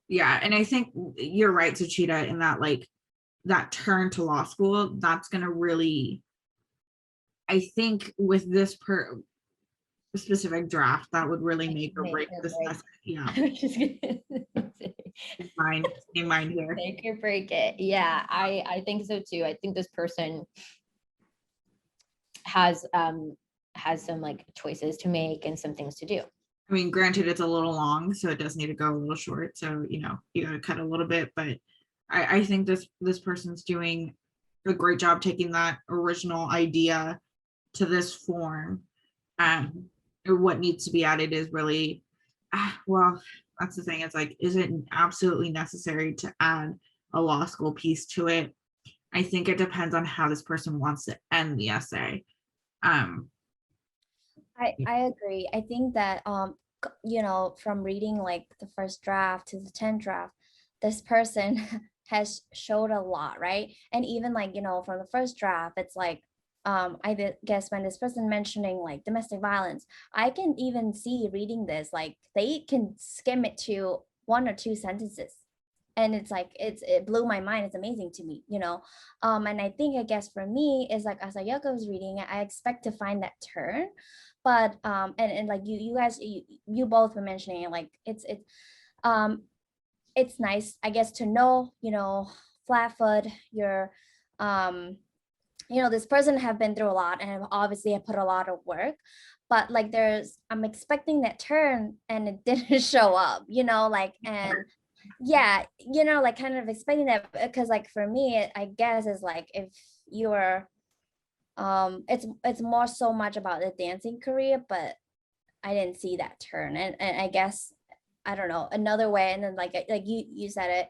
Yeah. And I think you're right, Suchita, in that like that turn to law school, that's going to really, I think with this specific draft, that would really make or break this. Yeah. In mind here. Make or break it. Yeah, I think so too. I think this person has some like choices to make and some things to do. I mean, granted, it's a little long, so it does need to go a little short. So, you got to cut a little bit, but I think this person's doing a great job taking that original idea to this form. Or what needs to be added is really, well, that's the thing. It's like, is it absolutely necessary to add a law school piece to it? I think it depends on how this person wants to end the essay. I agree. I think that from reading like the first draft to the 10th draft, this person has showed a lot, right? And even like, from the first draft, it's like guess when this person mentioning like domestic violence, I can even see reading this, like they can skim it to 1 or 2 sentences. And it's like, it blew my mind. It's amazing to me, and I think, I guess for me is like, as Ayaka was reading it, I expect to find that turn. But and like you guys, you both were mentioning it, like it's nice, I guess, to know, flat-foot, you're this person have been through a lot and obviously have put a lot of work, but like I'm expecting that turn and it didn't show up, like, and yeah, like kind of expecting that, because like for me, I guess is like, if you're it's more so much about the dancing career, but I didn't see that turn. And I guess, I don't know, another way, and then like you said it,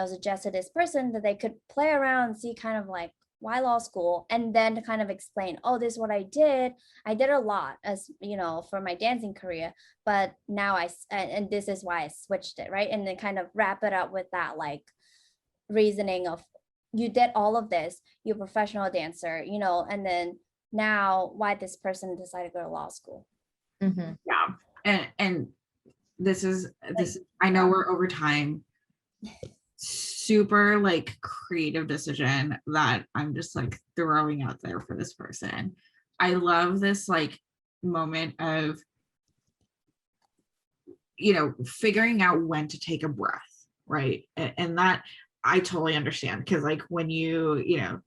suggested this person that they could play around and see kind of like why law school, and then to kind of explain, oh, this is what I did a lot, as for my dancing career, but now and this is why I switched it, right? And then kind of wrap it up with that like reasoning of, you did all of this, you're a professional dancer, and then now why this person decided to go to law school. Mm-hmm. Yeah. And this is I know we're over time. Super like creative decision that I'm just like throwing out there for this person. I love this like moment of figuring out when to take a breath, right? And that I totally understand, because like when a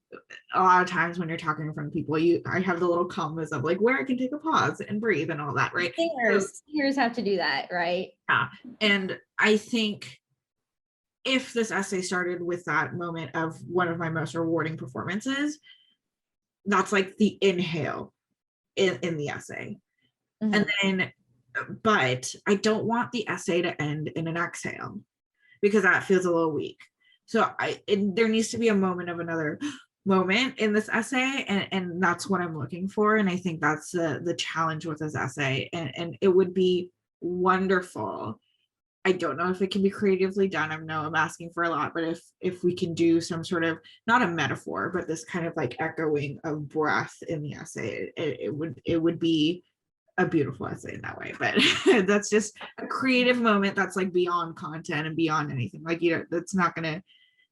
lot of times when you're talking in front of people, I have the little commas of like where I can take a pause and breathe and all that, right? Singers have to do that, right? Yeah. And I think if this essay started with that moment of one of my most rewarding performances, that's like the inhale in the essay. Mm-hmm. And then, but I don't want the essay to end in an exhale, because that feels a little weak. So there needs to be a moment of another moment in this essay, and that's what I'm looking for. And I think that's the challenge with this essay, and it would be wonderful. I don't know if it can be creatively done. I know I'm asking for a lot, but if we can do some sort of, not a metaphor, but this kind of like echoing of breath in the essay, it would be a beautiful essay in that way. But that's just a creative moment that's like beyond content and beyond anything. Like, that's not gonna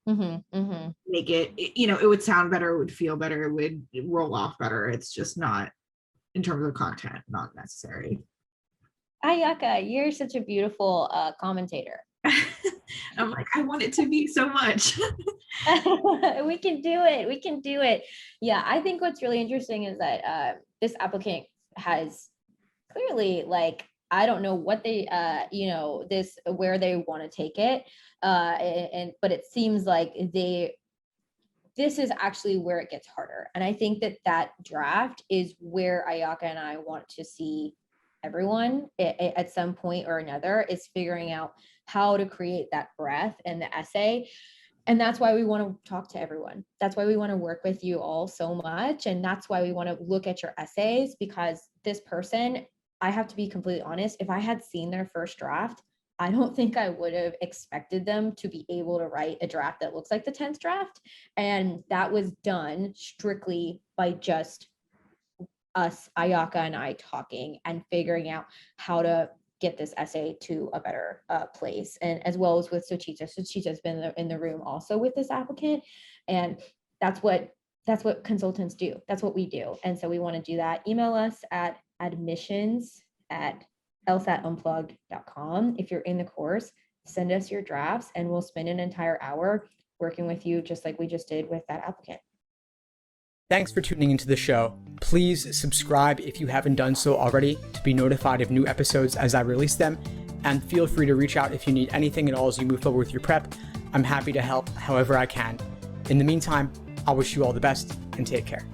make it, it would sound better, it would feel better, it would roll off better. It's just not, in terms of content, not necessary. Ayaka, you're such a beautiful commentator. I'm like, I want it to be so much. We can do it. We can do it. Yeah, I think what's really interesting is that this applicant has clearly, like, I don't know what they, this, where they want to take it. But it seems like this is actually where it gets harder. And I think that draft is where Ayaka and I want to see everyone at some point or another, is figuring out how to create that breadth in the essay. And that's why we want to talk to everyone. That's why we want to work with you all so much. And that's why we want to look at your essays, because this person, I have to be completely honest, if I had seen their first draft, I don't think I would have expected them to be able to write a draft that looks like the 10th draft. And that was done strictly by just us, Ayaka and I, talking and figuring out how to get this essay to a better place. And as well as with Sochita. Sochita's been in the room also with this applicant. And that's what consultants do. That's what we do. And so we want to do that. Email us at admissions@lsatunplugged.com. If you're in the course, send us your drafts and we'll spend an entire hour working with you, just like we just did with that applicant. Thanks for tuning into the show. Please subscribe if you haven't done so already to be notified of new episodes as I release them. And feel free to reach out if you need anything at all as you move forward with your prep. I'm happy to help however I can. In the meantime, I wish you all the best and take care.